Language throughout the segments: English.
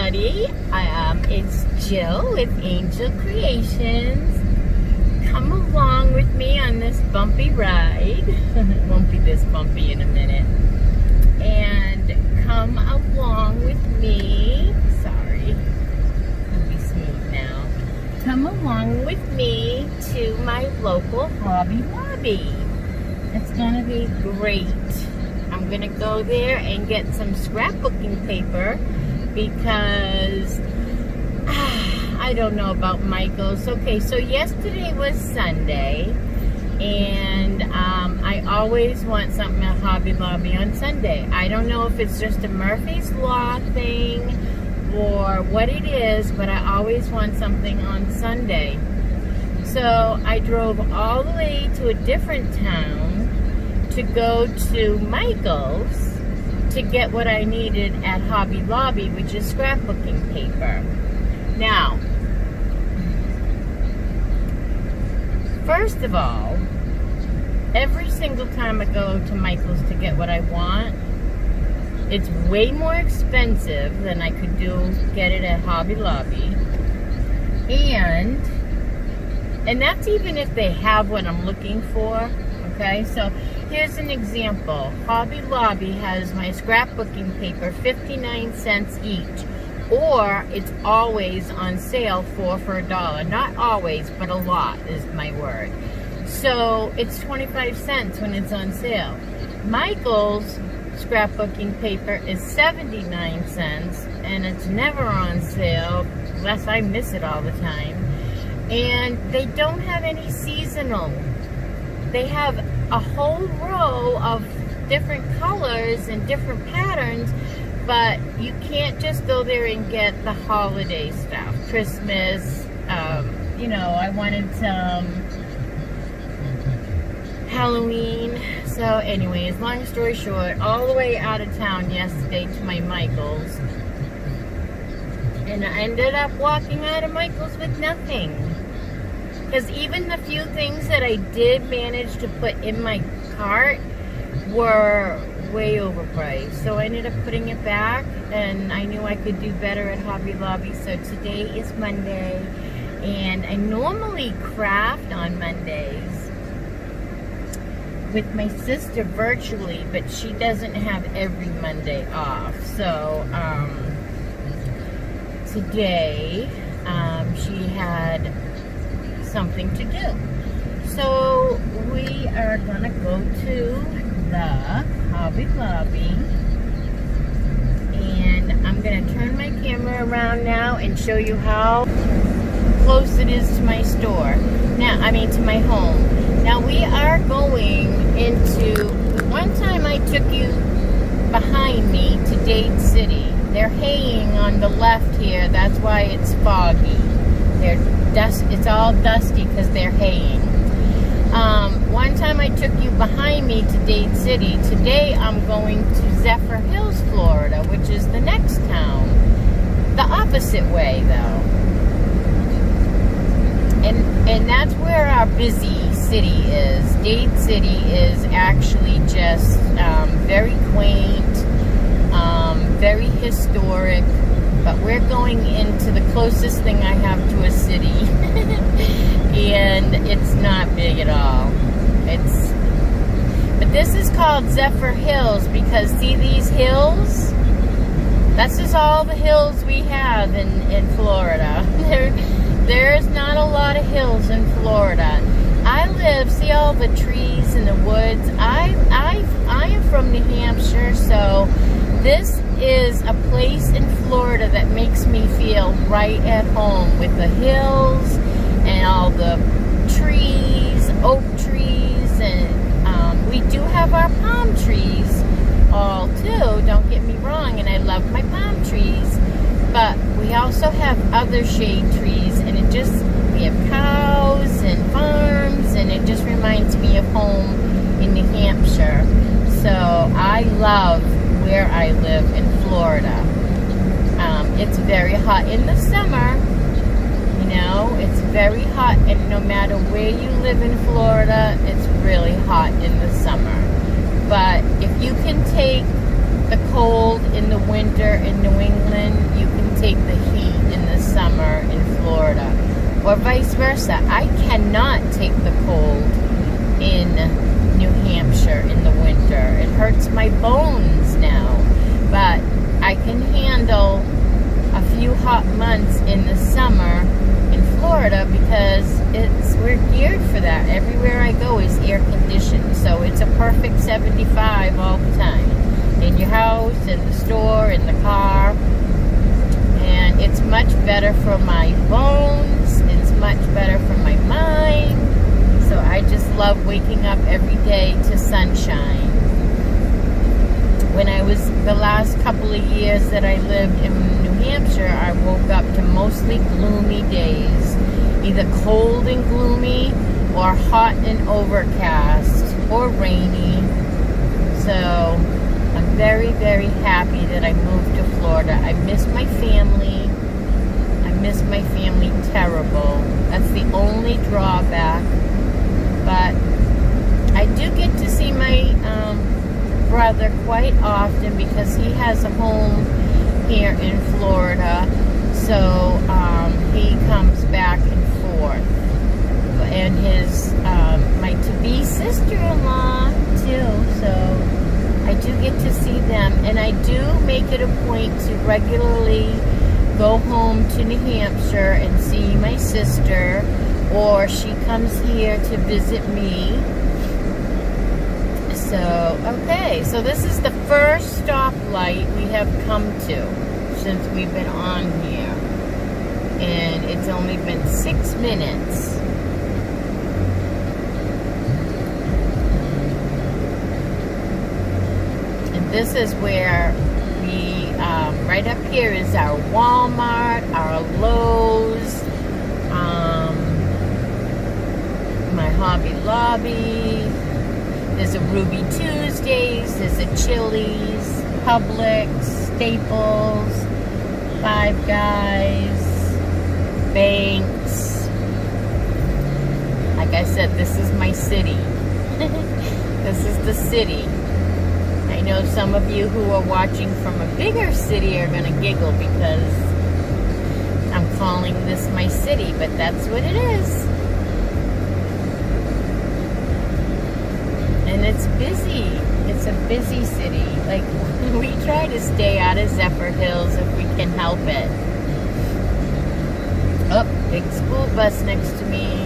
everybody. It's Jill with Angel Creations. Come along with me on this bumpy ride. It won't be this bumpy in a minute. And come along with me. Sorry, I'll be smooth now. Come along with me to my local Hobby Lobby. It's gonna be great. I'm gonna go there and get some scrapbooking paper because I don't know about Michael's. Okay, so yesterday was Sunday, and I always want something at Hobby Lobby on Sunday. I don't know if it's just a Murphy's Law thing or what it is, but I always want something on Sunday. So I drove all the way to a different town to go to Michael's to get what I needed at Hobby Lobby, which is scrapbooking paper. Now, first of all, every single time I go to Michael's to get what I want, it's way more expensive than I could get it at Hobby Lobby. And that's even if they have what I'm looking for. Okay, so here's an example. Hobby Lobby has my scrapbooking paper 59 cents each, or it's always on sale for $1. Not always, but a lot is my word. So it's 25 cents when it's on sale. Michael's scrapbooking paper is 79 cents, and it's never on sale unless I miss it all the time. And they don't have any seasonal. They have a whole row of different colors and different patterns, but you can't just go there and get the holiday stuff. Christmas, you know, I wanted some Halloween. So anyways, long story short, all the way out of town yesterday to my Michael's, and I ended up walking out of Michael's with nothing. Because even the few things that I did manage to put in my cart were way overpriced. So I ended up putting it back, and I knew I could do better at Hobby Lobby. So today is Monday, and I normally craft on Mondays with my sister virtually, but she doesn't have every Monday off. So today she had something to do. So we are gonna go to the Hobby Lobby, and I'm gonna turn my camera around now and show you how close it is to my store. Now, I mean to my home. Now we are going into, one time I took you behind me to Dade City. They're haying on the left here, that's why it's foggy. It's all dusty because they're haying. One time I took you behind me to Dade City. Today I'm going to Zephyr Hills, Florida, which is the next town. The opposite way, though. And that's where our busy city is. Dade City is actually just very quaint, very historic. But we're going into the closest thing I have to a city, and it's not big at all. But this is called Zephyr Hills because, see these hills? That's just all the hills we have in Florida. There's not a lot of hills in Florida. See all the trees in the woods? I am from New Hampshire, so this is a place in Florida that makes me feel right at home with the hills and all the trees, oak trees, and we do have our palm trees all too, don't get me wrong, and I love my palm trees, but we also have other shade trees, and we have cows and farms, and it just reminds me of home in New Hampshire. So I love where I live in Florida. It's very hot in the summer, you know, it's very hot, and no matter where you live in Florida, it's really hot in the summer. But if you can take the cold in the winter in New England, you can take the heat in the summer in Florida, or vice versa. I cannot take the cold in New Hampshire in the winter. It hurts my bones now, but I can handle a few hot months in the summer in Florida because we're geared for that. Everywhere I go is air conditioned, so it's a perfect 75 all the time. In your house, in the store, in the car. And it's much better for my bones. It's much better for my mind. So I just love waking up every day to sunshine. When I was, the last couple of years that I lived in New Hampshire, I woke up to mostly gloomy days. Either cold and gloomy, or hot and overcast, or rainy. So I'm very, very happy that I moved to Florida. I miss my family. I miss my family terrible. That's the only drawback. But I do get to see my brother quite often because he has a home here in Florida. So he comes back and forth. And his my to-be sister-in-law too. So I do get to see them, and I do make it a point to regularly go home to New Hampshire and see my sister, or she comes here to visit me. So, okay, so this is the first stoplight we have come to since we've been on here, and it's only been 6 minutes. This is where we, right up here is our Walmart, our Lowe's, my Hobby Lobby. There's a Ruby Tuesdays, there's a Chili's, Publix, Staples, Five Guys, Banks. Like I said, this is my city. This is the city. I know some of you who are watching from a bigger city are going to giggle because I'm calling this my city, but that's what it is. And it's busy. It's a busy city. Like, we try to stay out of Zephyr Hills if we can help it. Oh, big school bus next to me.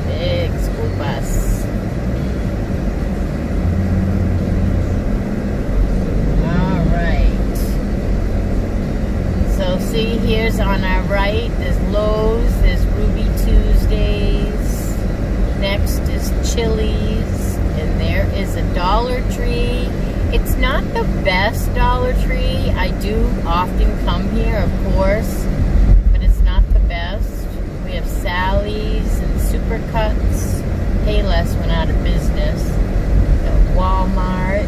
Big school bus. See, here's on our right, there's Lowe's, there's Ruby Tuesdays, next is Chili's, and there is a Dollar Tree. It's not the best Dollar Tree. I do often come here, of course, but it's not the best. We have Sally's and Supercuts. Payless went out of business. Walmart.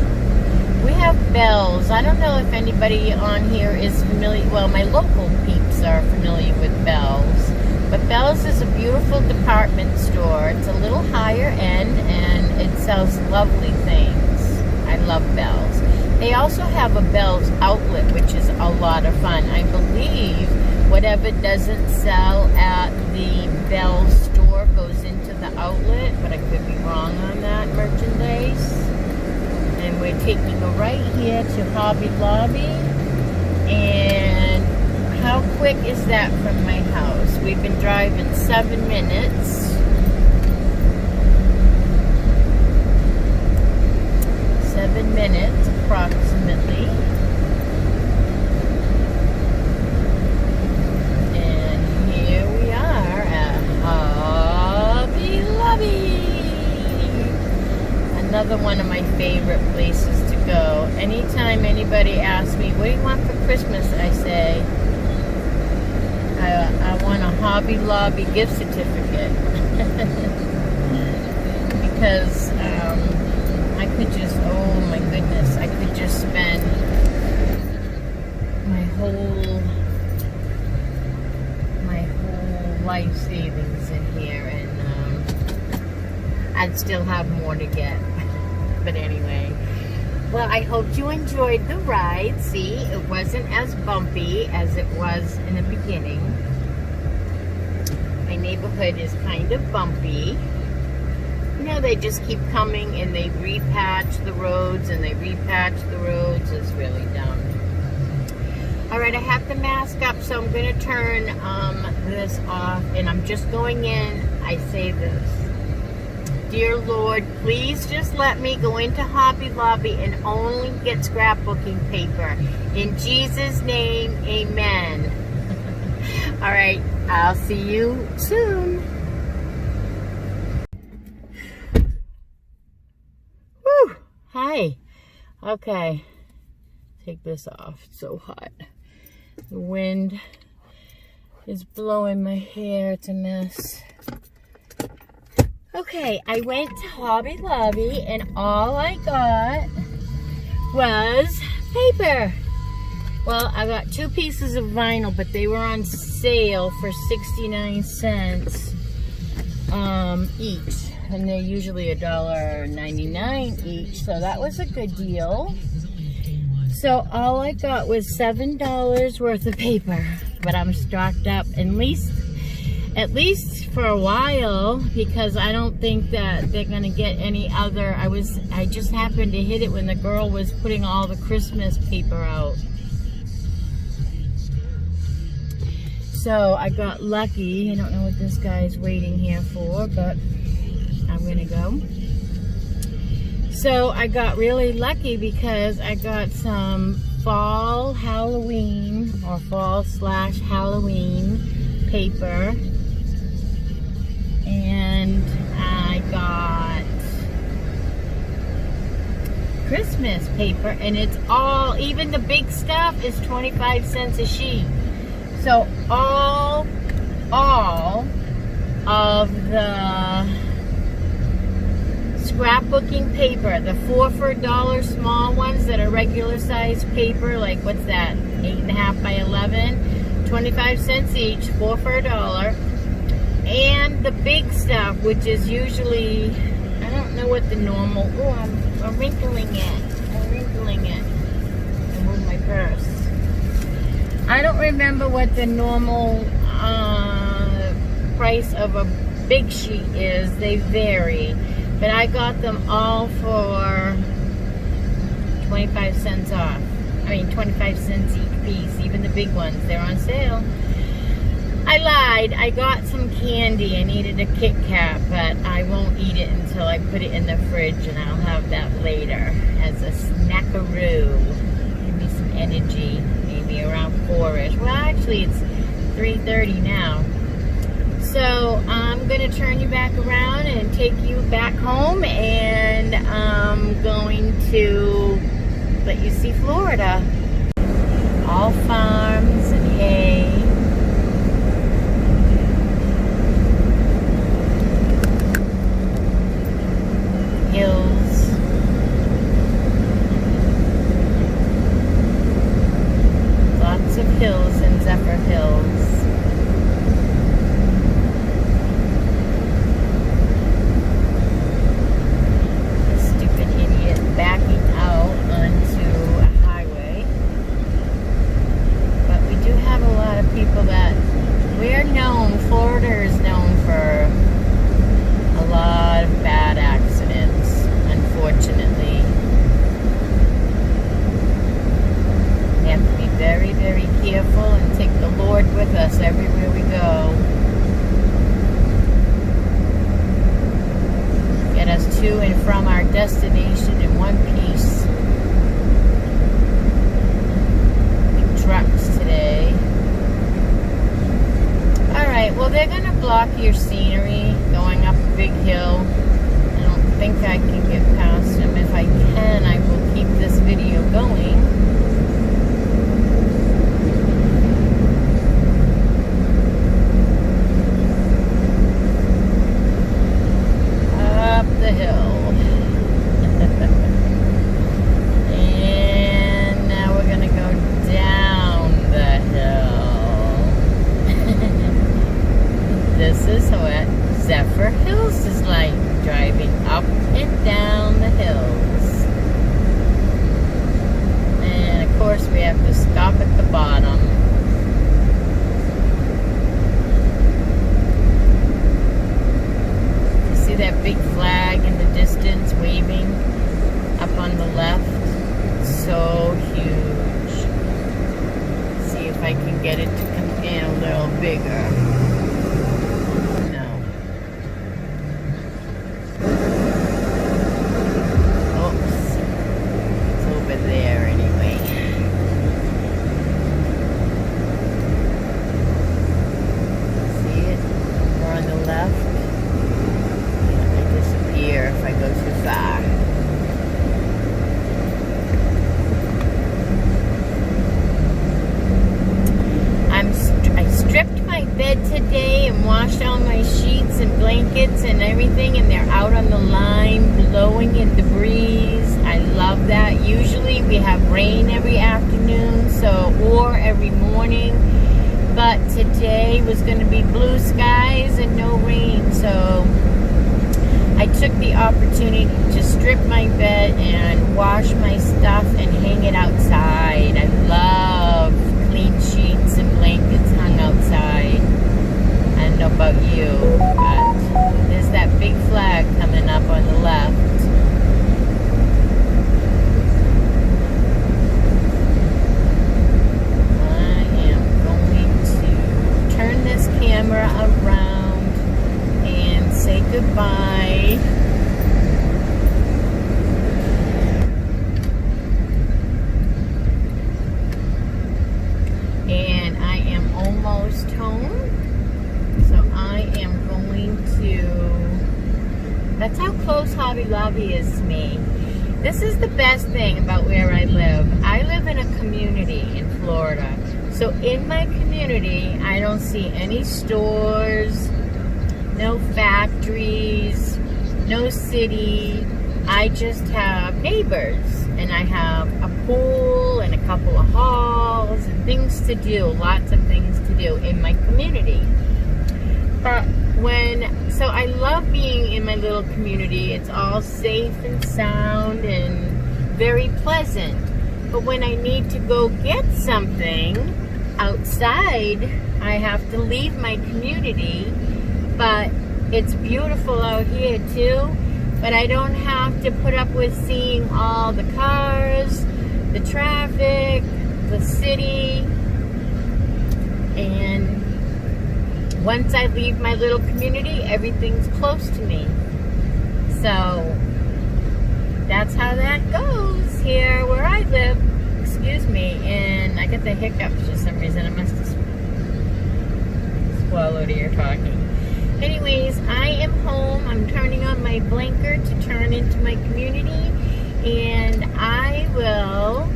We have Bell's. I don't know if anybody on here is familiar. Well, my local peeps are familiar with Bell's. But Bell's is a beautiful department store. It's a little higher end, and it sells lovely things. I love Bell's. They also have a Bell's outlet, which is a lot of fun. I believe whatever doesn't sell at the Bell's store goes into the outlet, but I could be wrong on that merchandise. And we're taking a right here to Hobby Lobby. And how quick is that from my house? We've been driving 7 minutes. 7 minutes approximately. And here we are at Hobby Lobby. Another one of my favorite places to go. Anytime anybody asks me, what do you want for Christmas? I say, I want a Hobby Lobby gift certificate. Because I could just, oh my goodness, I could just spend my whole life savings in here, and I'd still have more to get. But anyway, Well, I hope you enjoyed the ride. See, it wasn't as bumpy as it was in the beginning. My neighborhood is kind of bumpy. You know, they just keep coming and they repatch the roads and they repatch the roads. It's really dumb. All right, I have the mask up, so I'm going to turn this off, and I'm just going in. I say this. Dear Lord, please just let me go into Hobby Lobby and only get scrapbooking paper. In Jesus' name, amen. All right, I'll see you soon. Whew. Hi. Okay. Take this off. It's so hot. The wind is blowing my hair. It's a mess. Okay, I went to Hobby Lobby and all I got was paper. Well, I got 2 pieces of vinyl, but they were on sale for 69 cents each. And they're usually $1.99 each, so that was a good deal. So all I got was $7 worth of paper, but I'm stocked up at least for a while, because I don't think that they're gonna get any other. I just happened to hit it when the girl was putting all the Christmas paper out. So I got lucky. I don't know what this guy's waiting here for, but I'm gonna go. So I got really lucky because I got some fall Halloween or fall/Halloween paper, and I got Christmas paper, and it's all, even the big stuff is 25 cents a sheet. So all of the scrapbooking paper, the 4 for $1 small ones that are regular size paper, like what's that, 8.5 by 11, 25 cents each, 4 for $1. And the big stuff, which is usually, I don't know what the normal, oh, I'm wrinkling it. I moved my purse. I don't remember what the normal price of a big sheet is. They vary. But I got them all for 25 cents off. I mean, 25 cents each piece. Even the big ones, they're on sale. I lied. I got some candy. I needed a Kit Kat, but I won't eat it until I put it in the fridge, and I'll have that later as a snackaroo. Give me some energy, maybe around 4-ish. Well, actually, it's 3:30 now. So I'm going to turn you back around and take you back home, and I'm going to let you see Florida. All farms and hay. Hills. Lots of hills in Zephyr Hills. Backing out onto a highway, but we do have a lot of people that we're known. Florida is known for a lot of bad accidents, unfortunately. We have to be very, very careful and take the Lord with us everywhere we go. Get us to and from our destination in one piece. Big trucks today. Alright, well, they're going to block your scenery going up a big hill. I don't think I can get past them. If I can, I will keep this video going. Up the hill. And now we're gonna go down the hill. This is what Zephyr Hills is like, driving up and down the hills. course, we have to stop at the bottom. You see that big flag in the distance waving up on the left? It's so huge. See if I can get it to come in a little bigger. No. Oops. It's over there anyway. See it? Over on the left. It may disappear if I go too far. I stripped my bed today and washed all my sheets and blankets and everything, and they're out on the line blowing in the breeze. I love that. Usually we have rain every afternoon, or every morning, but today was going to be blue skies and no rain, so I took the opportunity to strip my bed and wash my stuff and hang it outside. I love clean sheets and blankets hung outside. I don't know about you, but there's that big flag coming up on the left. I am going to turn this camera around and say goodbye. And I am almost home, so I am going to, that's how close Hobby Lobby is to me. This is the best thing about where I live. I live in a community in Florida, so in my community I don't see any stores, no factories, no city. I just have neighbors, and I have a pool and a couple of halls and things to do, lots of things to do in my community. But so I love being in my little community. It's all safe and sound and very pleasant. But when I need to go get something outside, I have to leave my community. But it's beautiful out here too. But I don't have to put up with seeing all the cars, the traffic, the city. And once I leave my little community, everything's close to me. So that's how that goes here where I live. Excuse me. And I get the hiccups for some reason. I must have swallowed here talking. Anyways, I am home. I'm turning on my blinker to turn into my community, and I will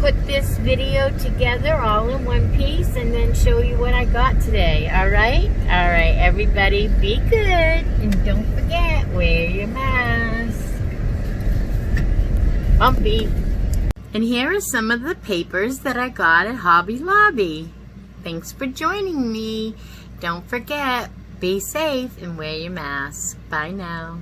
put this video together all in one piece and then show you what I got today. Alright? Alright, everybody be good, and don't forget, wear your mask. Bumpy. And here are some of the papers that I got at Hobby Lobby. Thanks for joining me. Don't forget, be safe and wear your mask. Bye now.